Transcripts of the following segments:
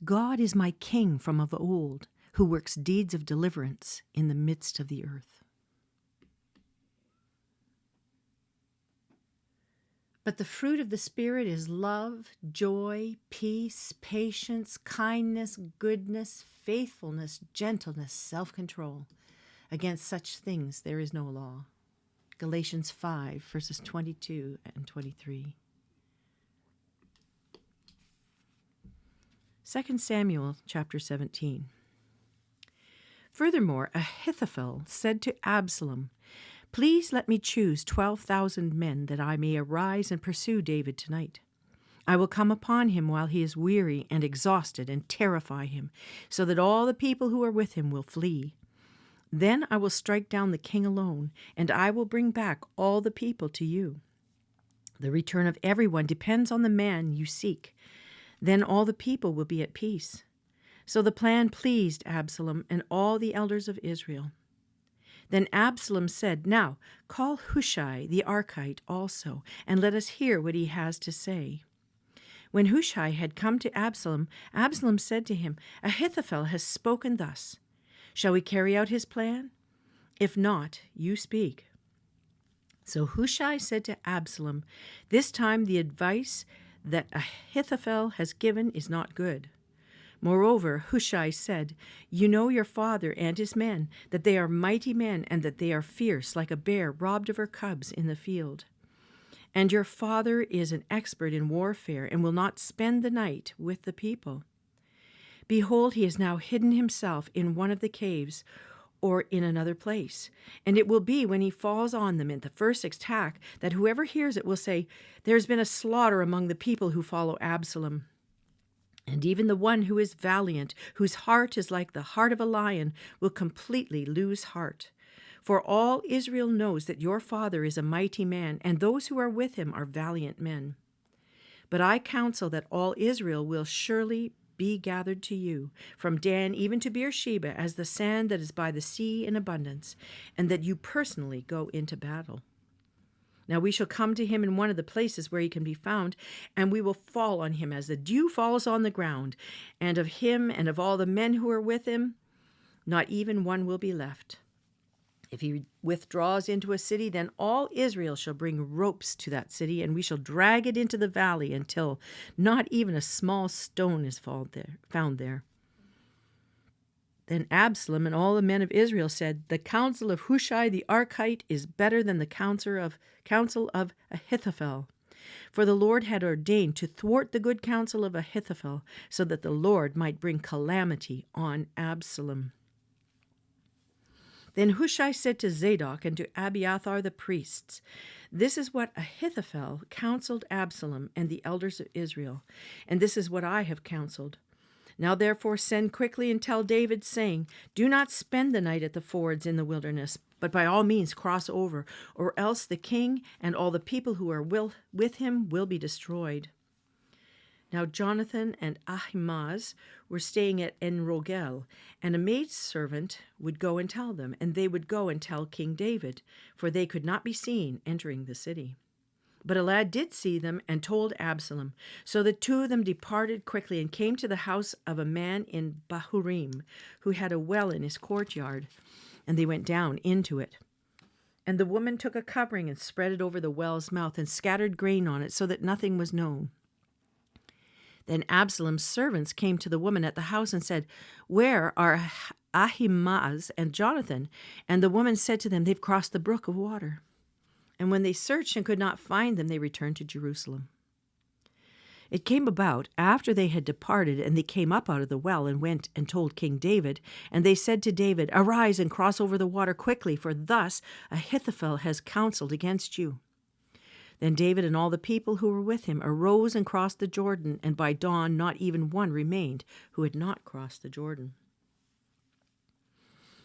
God is my king from of old, who works deeds of deliverance in the midst of the earth. But the fruit of the Spirit is love, joy, peace, patience, kindness, goodness, faithfulness, gentleness, self-control. Against such things there is no law. Galatians 5, verses 22 and 23. 2 Samuel chapter 17. Furthermore, Ahithophel said to Absalom, "Please let me choose 12,000 men that I may arise and pursue David tonight. I will come upon him while he is weary and exhausted and terrify him, so that all the people who are with him will flee. Then I will strike down the king alone, and I will bring back all the people to you. The return of everyone depends on the man you seek. Then all the people will be at peace." So the plan pleased Absalom and all the elders of Israel. Then Absalom said, "Now call Hushai the Archite also, and let us hear what he has to say." When Hushai had come to Absalom, Absalom said to him, "Ahithophel has spoken thus. Shall we carry out his plan? If not, you speak." So Hushai said to Absalom, "This time the advice that Ahithophel has given is not good." Moreover, Hushai said, "You know your father and his men, that they are mighty men, and that they are fierce, like a bear robbed of her cubs in the field. And your father is an expert in warfare, and will not spend the night with the people. Behold, he has now hidden himself in one of the caves, or in another place. And it will be when he falls on them in the first attack, that whoever hears it will say, 'There has been a slaughter among the people who follow Absalom.' And even the one who is valiant, whose heart is like the heart of a lion, will completely lose heart. For all Israel knows that your father is a mighty man, and those who are with him are valiant men. But I counsel that all Israel will surely be gathered to you, from Dan even to Beersheba, as the sand that is by the sea in abundance, and that you personally go into battle. Now we shall come to him in one of the places where he can be found, and we will fall on him as the dew falls on the ground, and of him and of all the men who are with him, not even one will be left. If he withdraws into a city, then all Israel shall bring ropes to that city, and we shall drag it into the valley until not even a small stone is found there." Then Absalom and all the men of Israel said, "The counsel of Hushai the Archite is better than the counsel of Ahithophel." For the Lord had ordained to thwart the good counsel of Ahithophel, so that the Lord might bring calamity on Absalom. Then Hushai said to Zadok and to Abiathar the priests, "This is what Ahithophel counseled Absalom and the elders of Israel, and this is what I have counseled. Now therefore send quickly and tell David, saying, 'Do not spend the night at the fords in the wilderness, but by all means cross over, or else the king and all the people who are with him will be destroyed.'" Now Jonathan and Ahimaaz were staying at En-Rogel, and a maidservant would go and tell them, and they would go and tell King David, for they could not be seen entering the city. But a lad did see them and told Absalom. So the two of them departed quickly and came to the house of a man in Bahurim, who had a well in his courtyard, and they went down into it. And the woman took a covering and spread it over the well's mouth and scattered grain on it so that nothing was known. Then Absalom's servants came to the woman at the house and said, "Where are Ahimaaz and Jonathan?" And the woman said to them, "They've crossed the brook of water." And when they searched and could not find them, they returned to Jerusalem. It came about, after they had departed, and they came up out of the well and went and told King David. And they said to David, "Arise and cross over the water quickly, for thus Ahithophel has counseled against you." Then David and all the people who were with him arose and crossed the Jordan, and by dawn not even one remained who had not crossed the Jordan.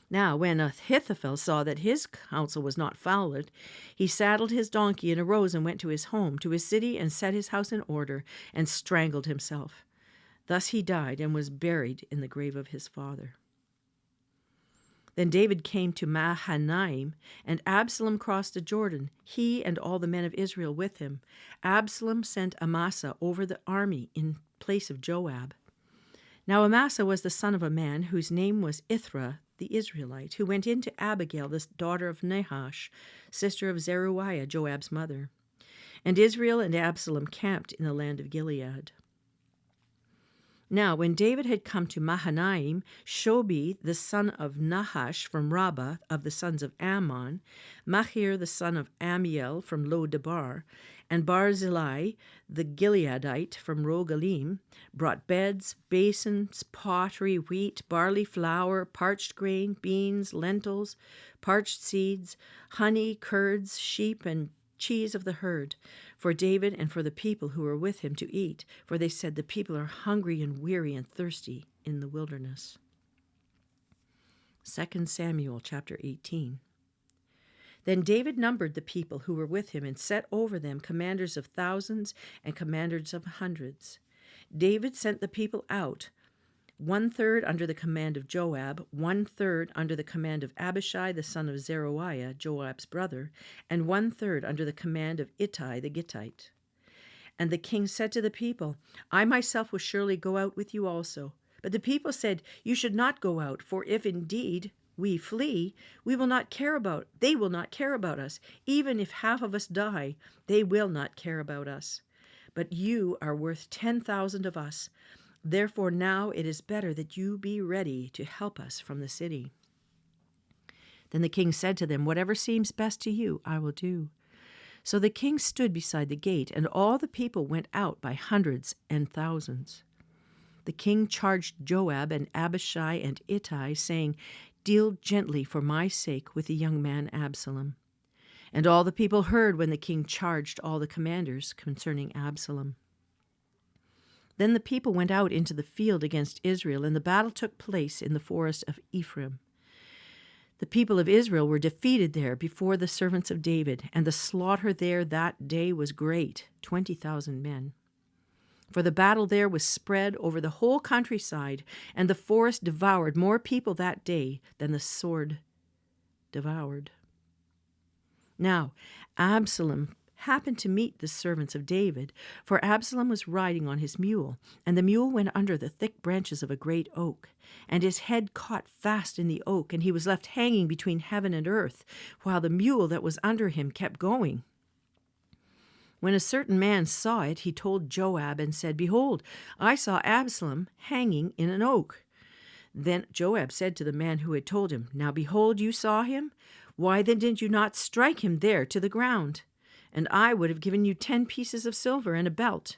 Now, when Ahithophel saw that his counsel was not followed, he saddled his donkey and arose and went to his home, to his city, and set his house in order, and strangled himself. Thus he died and was buried in the grave of his father. Then David came to Mahanaim, and Absalom crossed the Jordan, he and all the men of Israel with him. Absalom sent Amasa over the army in place of Joab. Now Amasa was the son of a man whose name was Ithra the Israelite, who went in to Abigail, the daughter of Nahash, sister of Zeruiah, Joab's mother. And Israel and Absalom camped in the land of Gilead. Now, when David had come to Mahanaim, Shobi, the son of Nahash from Rabbah of the sons of Ammon, Machir, the son of Amiel from Lo-debar, and Barzillai, the Gileadite from Rogalim, brought beds, basins, pottery, wheat, barley, flour, parched grain, beans, lentils, parched seeds, honey, curds, sheep, and cheese of the herd, for David and for the people who were with him to eat, for they said, the people are hungry and weary and thirsty in the wilderness. 2 Samuel chapter 18. Then David numbered the people who were with him and set over them commanders of thousands and commanders of hundreds. David sent the people out, 1/3 under the command of Joab, 1/3 under the command of Abishai the son of Zeruiah, Joab's brother, and 1/3 under the command of Ittai the Gittite. And the king said to the people, I myself will surely go out with you also. But the people said, you should not go out, for if indeed we flee, they will not care about us. Even if half of us die, they will not care about us. But you are worth 10,000 of us. Therefore now it is better that you be ready to help us from the city. Then the king said to them, whatever seems best to you, I will do. So the king stood beside the gate, and all the people went out by hundreds and thousands. The king charged Joab and Abishai and Ittai, saying, deal gently for my sake with the young man Absalom. And all the people heard when the king charged all the commanders concerning Absalom. Then the people went out into the field against Israel, and the battle took place in the forest of Ephraim. The people of Israel were defeated there before the servants of David, and the slaughter there that day was great, 20,000 men. For the battle there was spread over the whole countryside, and the forest devoured more people that day than the sword devoured. Now Absalom happened to meet the servants of David, for Absalom was riding on his mule, and the mule went under the thick branches of a great oak, and his head caught fast in the oak, and he was left hanging between heaven and earth, while the mule that was under him kept going. When a certain man saw it, he told Joab and said, behold, I saw Absalom hanging in an oak. Then Joab said to the man who had told him, now behold, you saw him? Why then did you not strike him there to the ground? And I would have given you 10 pieces of silver and a belt.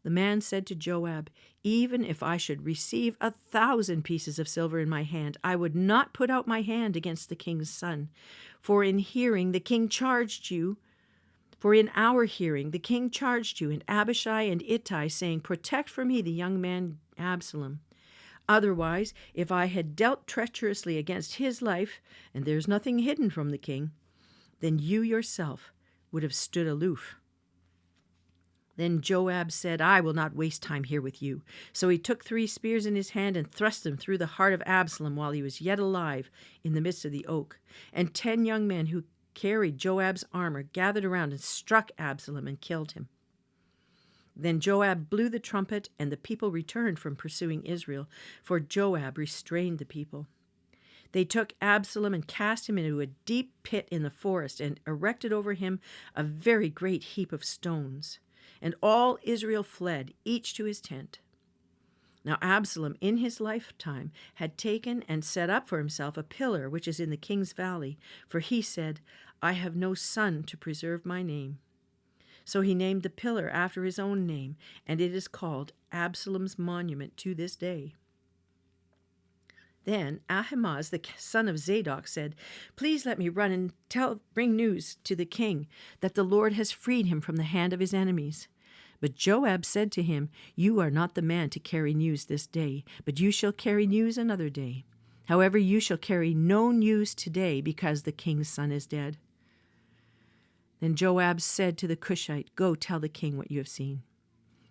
The man said to Joab, even if I should receive 1,000 pieces of silver in my hand, I would not put out my hand against the king's son. For in our hearing the king charged you, and Abishai and Ittai, saying, protect for me the young man Absalom. Otherwise, if I had dealt treacherously against his life, and there's nothing hidden from the king, then you yourself would have stood aloof. Then Joab said, I will not waste time here with you. So he took 3 spears in his hand and thrust them through the heart of Absalom while he was yet alive in the midst of the oak. And 10 young men who carried Joab's armor gathered around and struck Absalom and killed him. Then Joab blew the trumpet, and the people returned from pursuing Israel, for Joab restrained the people. They took Absalom and cast him into a deep pit in the forest and erected over him a very great heap of stones. And all Israel fled, each to his tent. Now Absalom in his lifetime had taken and set up for himself a pillar which is in the king's valley, for he said, I have no son to preserve my name. So he named the pillar after his own name, and it is called Absalom's monument to this day. Then Ahimaaz, the son of Zadok, said, please let me run and bring news to the king that the Lord has freed him from the hand of his enemies. But Joab said to him, you are not the man to carry news this day, but you shall carry news another day. However, you shall carry no news today, because the king's son is dead. Then Joab said to the Cushite, go tell the king what you have seen.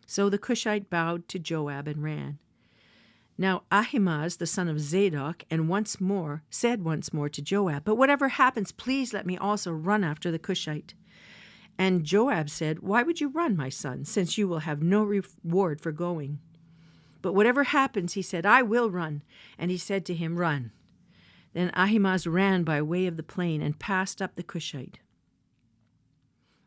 So the Cushite bowed to Joab and ran. Now Ahimaaz, the son of Zadok, said once more to Joab, but whatever happens, please let me also run after the Cushite. And Joab said, why would you run, my son, since you will have no reward for going? But whatever happens, he said, I will run. And he said to him, Run. Then Ahimaaz ran by way of the plain and passed up the Cushite.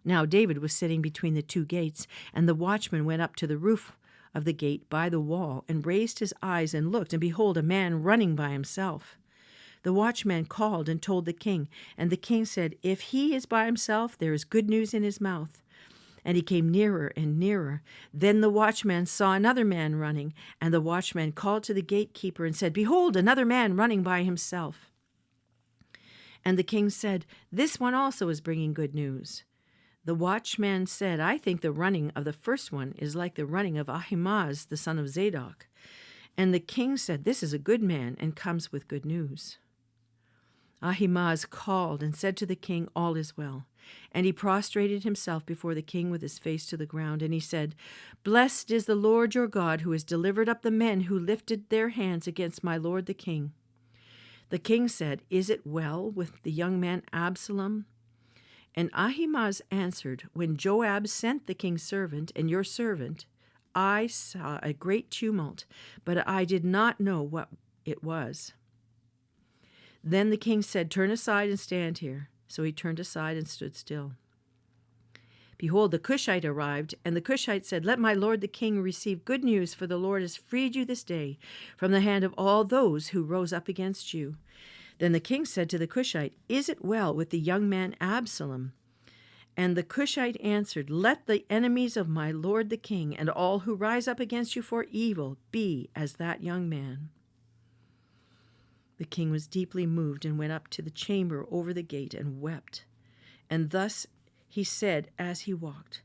Now David was sitting between the two gates, and the watchman went up to the roof of the gate by the wall, and raised his eyes and looked, and behold, a man running by himself. The watchman called and told the king, and the king said, If he is by himself, there is good news in his mouth. And he came nearer and nearer. Then the watchman saw another man running, and the watchman called to the gatekeeper and said, Behold, another man running by himself. And the king said, This one also is bringing good news. The watchman said, I think the running of the first one is like the running of Ahimaaz, the son of Zadok. And the king said, This is a good man, and comes with good news. Ahimaaz called and said to the king, All is well. And he prostrated himself before the king with his face to the ground. And he said, Blessed is the Lord your God, who has delivered up the men who lifted their hands against my lord the king. The king said, Is it well with the young man Absalom? And Ahimaaz answered, When Joab sent the king's servant and your servant, I saw a great tumult, but I did not know what it was. Then the king said, Turn aside and stand here. So he turned aside and stood still. Behold, the Cushite arrived, and the Cushite said, Let my lord the king receive good news, for the Lord has freed you this day from the hand of all those who rose up against you. Then the king said to the Cushite, Is it well with the young man Absalom? And the Cushite answered, Let the enemies of my lord the king and all who rise up against you for evil be as that young man. The king was deeply moved and went up to the chamber over the gate and wept. And thus he said as he walked,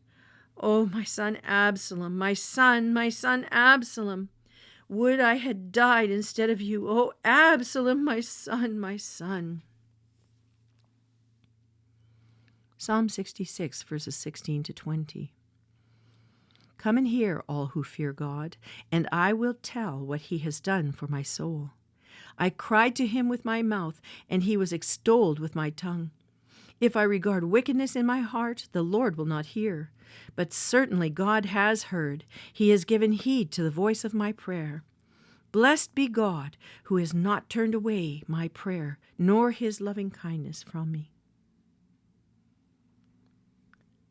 O my son Absalom, my son Absalom! Would I had died instead of you, O Absalom, my son, my son. Psalm 66, verses 16 to 20. Come and hear, all who fear God, and I will tell what he has done for my soul. I cried to him with my mouth, and he was extolled with my tongue. If I regard wickedness in my heart, the Lord will not hear. But certainly God has heard. He has given heed to the voice of my prayer. Blessed be God, who has not turned away my prayer, nor his loving kindness from me.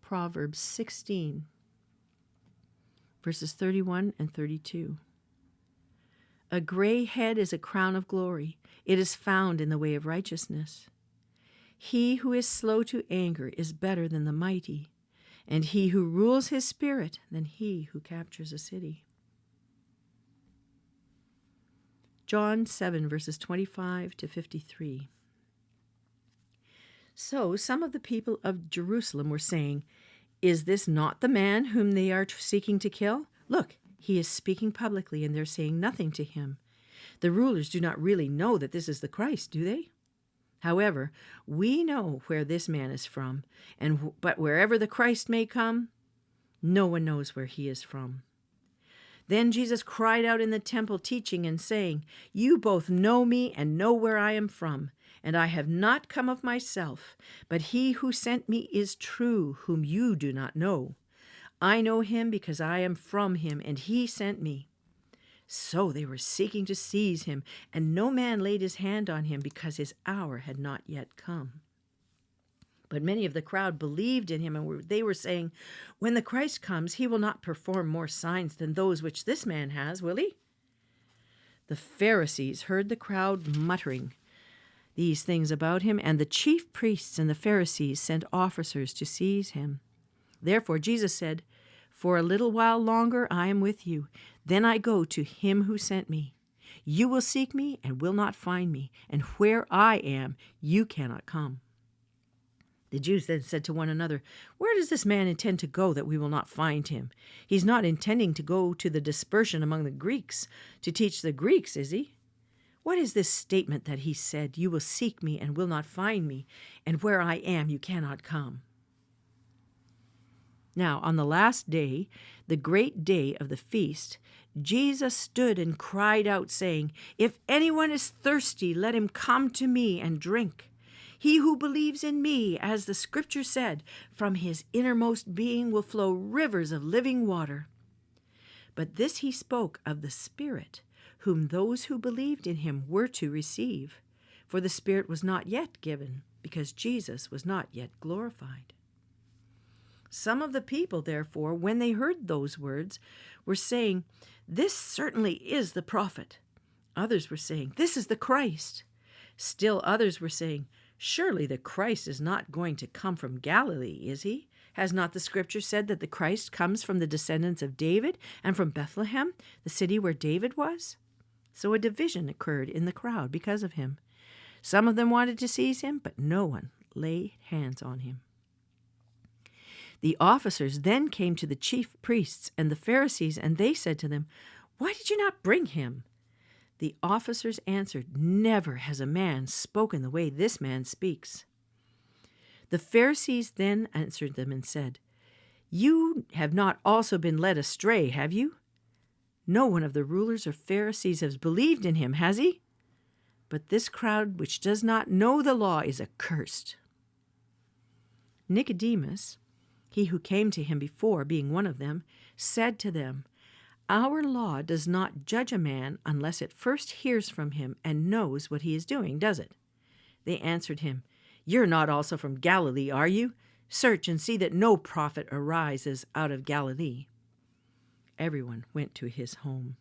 Proverbs 16, verses 31 and 32. A gray head is a crown of glory. It is found in the way of righteousness. He who is slow to anger is better than the mighty, and he who rules his spirit than he who captures a city. John 7, verses 25 to 53. So some of the people of Jerusalem were saying, Is this not the man whom they are seeking to kill? Look, he is speaking publicly, and they're saying nothing to him. The rulers do not really know that this is the Christ, do they? However, we know where this man is from, but wherever the Christ may come, no one knows where he is from. Then Jesus cried out in the temple, teaching and saying, You both know me and know where I am from, and I have not come of myself, but he who sent me is true, whom you do not know. I know him because I am from him, and he sent me. So they were seeking to seize him, and no man laid his hand on him because his hour had not yet come. But many of the crowd believed in him, and they were saying, When the Christ comes, he will not perform more signs than those which this man has, will he? The Pharisees heard the crowd muttering these things about him, and the chief priests and the Pharisees sent officers to seize him. Therefore Jesus said, For a little while longer I am with you. Then I go to him who sent me. You will seek me and will not find me, and where I am, you cannot come. The Jews then said to one another, Where does this man intend to go that we will not find him? He's not intending to go to the dispersion among the Greeks, to teach the Greeks, is he? What is this statement that he said, You will seek me and will not find me, and where I am, you cannot come? Now, on the last day, the great day of the feast, Jesus stood and cried out, saying, If anyone is thirsty, let him come to me and drink. He who believes in me, as the scripture said, from his innermost being will flow rivers of living water. But this he spoke of the Spirit, whom those who believed in him were to receive. For the Spirit was not yet given, because Jesus was not yet glorified. Some of the people, therefore, when they heard those words, were saying, "This certainly is the prophet." Others were saying, "This is the Christ." Still others were saying, "Surely the Christ is not going to come from Galilee, is he? Has not the Scripture said that the Christ comes from the descendants of David and from Bethlehem, the city where David was?" So a division occurred in the crowd because of him. Some of them wanted to seize him, but no one laid hands on him. The officers then came to the chief priests and the Pharisees, and they said to them, "Why did you not bring him?" The officers answered, "Never has a man spoken the way this man speaks." The Pharisees then answered them and said, "You have not also been led astray, have you? No one of the rulers or Pharisees has believed in him, has he? But this crowd which does not know the law is accursed." Nicodemus, he who came to him before, being one of them, said to them, "Our law does not judge a man unless it first hears from him and knows what he is doing, does it?" They answered him, "You're not also from Galilee, are you? Search and see that no prophet arises out of Galilee." Everyone went to his home.